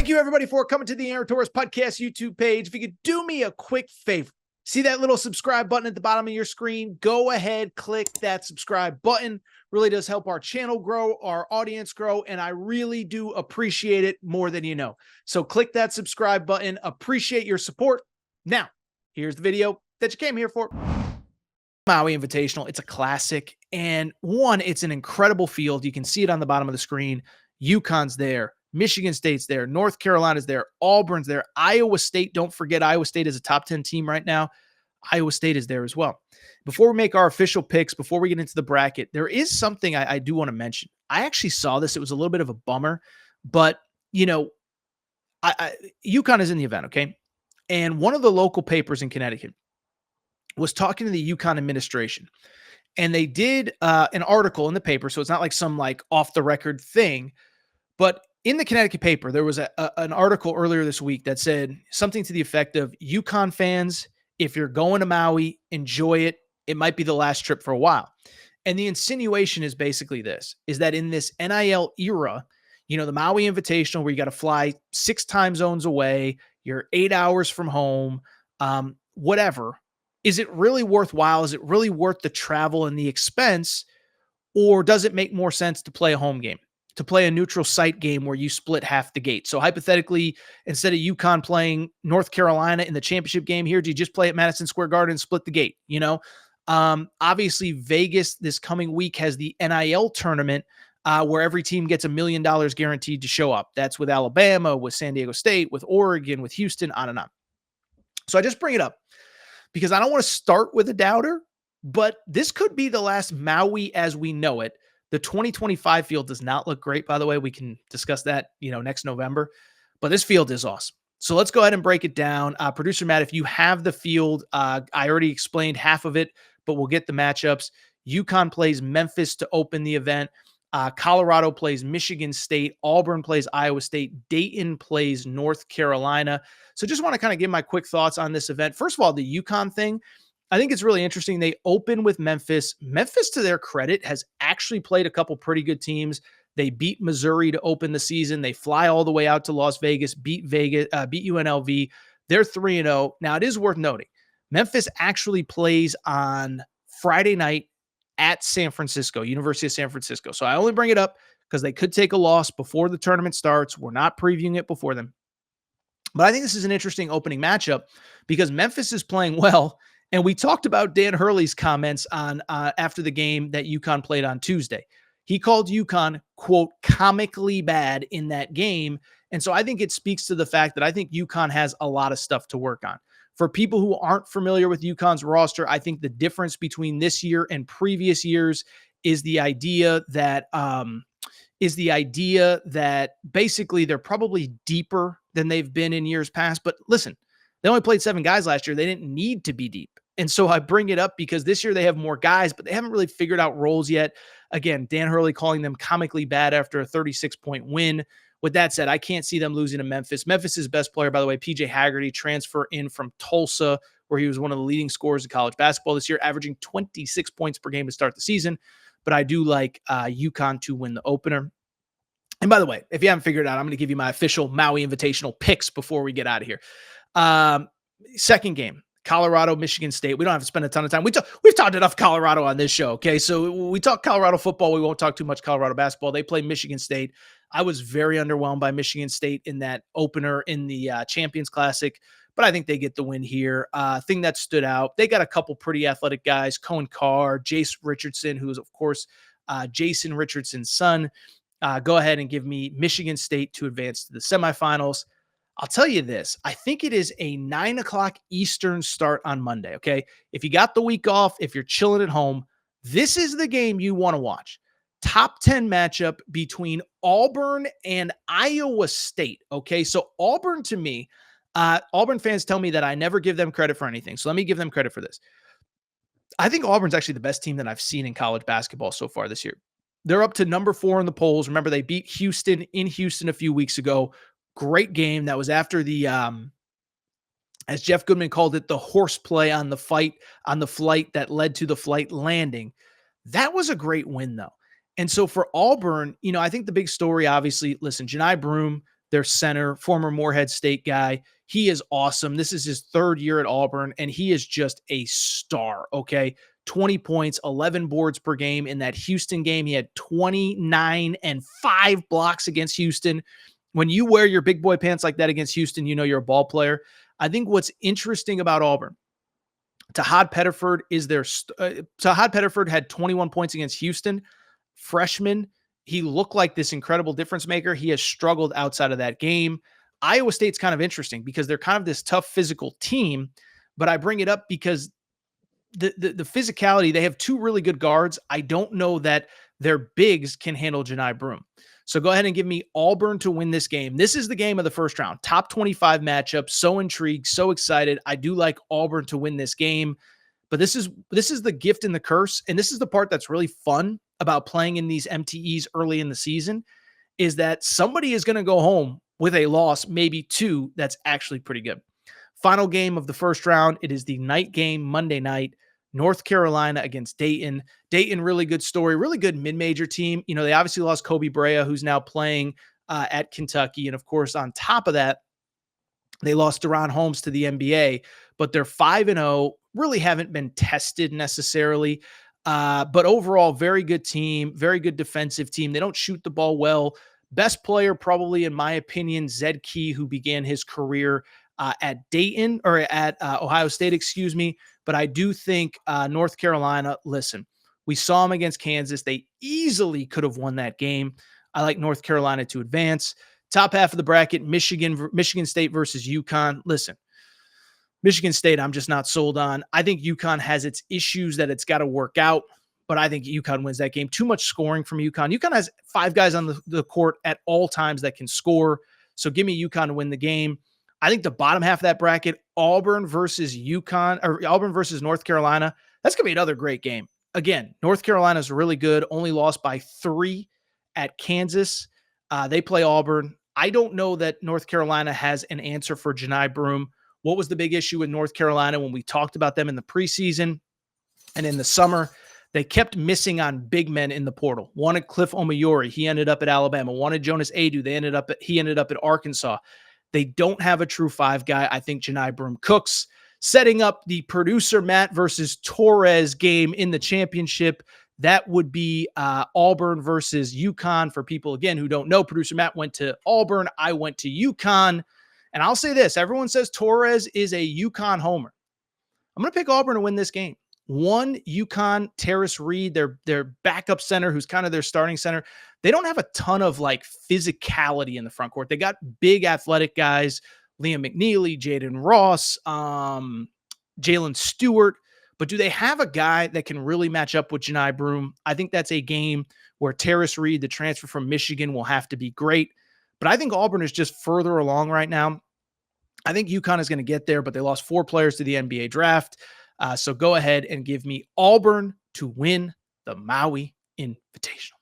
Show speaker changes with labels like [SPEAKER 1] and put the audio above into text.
[SPEAKER 1] Thank you, everybody, for coming to the Aaron Torres Podcast YouTube page. If you could do me a quick favor, see that little subscribe button at the bottom of your screen? Go ahead, click that subscribe button. Really does help our channel grow, our audience grow, and I really do appreciate it more than you know. So click that subscribe button. Appreciate your support. Now, here's the video that you came here for. Maui Invitational. It's a classic. And one, it's an incredible field. You can see it on the bottom of the screen. UConn's there. Michigan State's there. North Carolina's there. Auburn's there. Iowa State. Don't forget, Iowa State is a top 10 team right now. Iowa State is there as well. Before we make our official picks, before we get into the bracket, there is something I do want to mention. I actually saw this. It was a little bit of a bummer, but, you know, UConn is in the event, okay? And one of the local papers in Connecticut was talking to the UConn administration. And they did an article in the paper, so it's not like some like off-the-record thing, but in the Connecticut paper, there was an article earlier this week that said something to the effect of, UConn fans, if you're going to Maui, enjoy it. It might be the last trip for a while. And the insinuation is basically this, is that in this NIL era, you know, the Maui Invitational, where you got to fly 6 time zones away, you're 8 hours from home, whatever, is it really worthwhile? Is it really worth the travel and the expense? Or does it make more sense to play a home game, to play a neutral site game where you split half the gate? So hypothetically, instead of UConn playing North Carolina in the championship game here, do you just play at Madison Square Garden and split the gate? You know, obviously Vegas this coming week has the NIL tournament where every team gets $1 million guaranteed to show up. That's with Alabama, with San Diego State, with Oregon, with Houston, on and on. So I just bring it up because I don't want to start with a doubter, but this could be the last Maui as we know it. The 2025 field does not look great, by the way. We can discuss that, you know, next November, but this field is awesome. So let's go ahead and break it down. Producer Matt, if you have the field, I already explained half of it, but we'll get the matchups. UConn plays Memphis to open the event. Colorado plays Michigan State. Auburn plays Iowa State. Dayton plays North Carolina. So just want to kind of give my quick thoughts on this event. First of all, the UConn thing, I think it's really interesting. They open with Memphis. Memphis, to their credit, has actually played a couple pretty good teams. They beat Missouri to open the season. They fly all the way out to Las Vegas, beat UNLV. They're 3-0. Now, it is worth noting, Memphis actually plays on Friday night at San Francisco, University of San Francisco. So I only bring it up because they could take a loss before the tournament starts. We're not previewing it before them. But I think this is an interesting opening matchup because Memphis is playing well. And we talked about Dan Hurley's comments on after the game that UConn played on Tuesday. He called UConn, quote, comically bad in that game. And so I think it speaks to the fact that I think UConn has a lot of stuff to work on. For people who aren't familiar with UConn's roster, I think the difference between this year and previous years is the idea that basically they're probably deeper than they've been in years past. But listen, they only played 7 guys last year. They didn't need to be deep. And so I bring it up because this year they have more guys, but they haven't really figured out roles yet. Again, Dan Hurley calling them comically bad after a 36-point win. With that said, I can't see them losing to Memphis. Memphis' best player, by the way, PJ Haggerty, transfer in from Tulsa, where he was one of the leading scorers in college basketball this year, averaging 26 points per game to start the season. But I do like UConn to win the opener. And by the way, if you haven't figured it out, I'm going to give you my official Maui Invitational picks before we get out of here. Second game, Colorado, Michigan State. We don't have to spend a ton of time. We've talked enough Colorado on this show, okay? So we talk Colorado football. We won't talk too much Colorado basketball. They play Michigan State. I was very underwhelmed by Michigan State in that opener in the Champions Classic, but I think they get the win here. Thing that stood out, they got a couple pretty athletic guys, Cohen Carr, Jace Richardson, who is, of course, Jason Richardson's son. Go ahead and give me Michigan State to advance to the semifinals. I'll tell you this. I think it is a 9 o'clock Eastern start on Monday, okay? If you got the week off, if you're chilling at home, this is the game you want to watch. Top 10 matchup between Auburn and Iowa State, okay? So Auburn, to me, Auburn fans tell me that I never give them credit for anything. So let me give them credit for this. I think Auburn's actually the best team that I've seen in college basketball so far this year. They're up to number 4 in the polls. Remember, they beat Houston in Houston a few weeks ago. Great game. That was after the, as Jeff Goodman called it, the horseplay on the flight that led to the flight landing. That was a great win, though. And so for Auburn, you know, I think the big story, obviously, listen, Jani Broome, their center, former Morehead State guy. He is awesome. This is his third year at Auburn, and he is just a star, okay? 20 points, 11 boards per game. In that Houston game, he had 29 and 5 blocks against Houston. When you wear your big boy pants like that against Houston, you know you're a ball player. I think what's interesting about Auburn, Tahad Pettiford Tahad Pettiford had 21 points against Houston. Freshman, he looked like this incredible difference maker. He has struggled outside of that game. Iowa State's kind of interesting because they're kind of this tough physical team, but I bring it up because the physicality, they have two really good guards. I don't know that their bigs can handle Janai Broome. So go ahead and give me Auburn to win this game. This is the game of the first round. Top 25 matchup. So intrigued, so excited. I do like Auburn to win this game. But this is the gift and the curse. And this is the part that's really fun about playing in these MTEs early in the season, is that somebody is going to go home with a loss, maybe two, that's actually pretty good. Final game of the first round. It is the night game, Monday night. North Carolina against Dayton. Dayton, really good story, really good mid-major team. You know, they obviously lost Kobe Brea, who's now playing at Kentucky. And of course, on top of that, they lost Deron Holmes to the NBA, but they're 5-0, really haven't been tested necessarily. But overall, very good team, very good defensive team. They don't shoot the ball well. Best player, probably, in my opinion, Zed Key, who began his career at Dayton or at Ohio State, excuse me. But I do think North Carolina, listen, we saw them against Kansas. They easily could have won that game. I like North Carolina to advance. Top half of the bracket, Michigan State versus UConn. Listen, Michigan State, I'm just not sold on. I think UConn has its issues that it's got to work out, but I think UConn wins that game. Too much scoring from UConn. UConn has 5 guys on the court at all times that can score. So give me UConn to win the game. I think the bottom half of that bracket, Auburn versus UConn, or Auburn versus North Carolina, that's going to be another great game. Again, North Carolina is really good, only lost by 3 at Kansas. They play Auburn. I don't know that North Carolina has an answer for Janai Broome. What was the big issue with North Carolina when we talked about them in the preseason and in the summer? They kept missing on big men in the portal. Wanted Cliff Omoyori. He ended up at Alabama. Wanted Jonas Adu. He ended up at Arkansas. They don't have a true 5 guy. I think Janai Broome cooks. Setting up the producer Matt versus Torres game in the championship. That would be Auburn versus UConn. For people, again, who don't know, producer Matt went to Auburn. I went to UConn. And I'll say this. Everyone says Torres is a UConn homer. I'm going to pick Auburn to win this game. One, UConn, Terrace Reed, their backup center, who's kind of their starting center. They don't have a ton of like physicality in the front court. They got big athletic guys, Liam McNeely, Jaden Ross, Jalen Stewart. But do they have a guy that can really match up with Janai Broome? I think that's a game where Terrace Reed, the transfer from Michigan, will have to be great. But I think Auburn is just further along right now. I think UConn is going to get there, but they lost 4 players to the NBA draft. So go ahead and give me Auburn to win the Maui Invitational.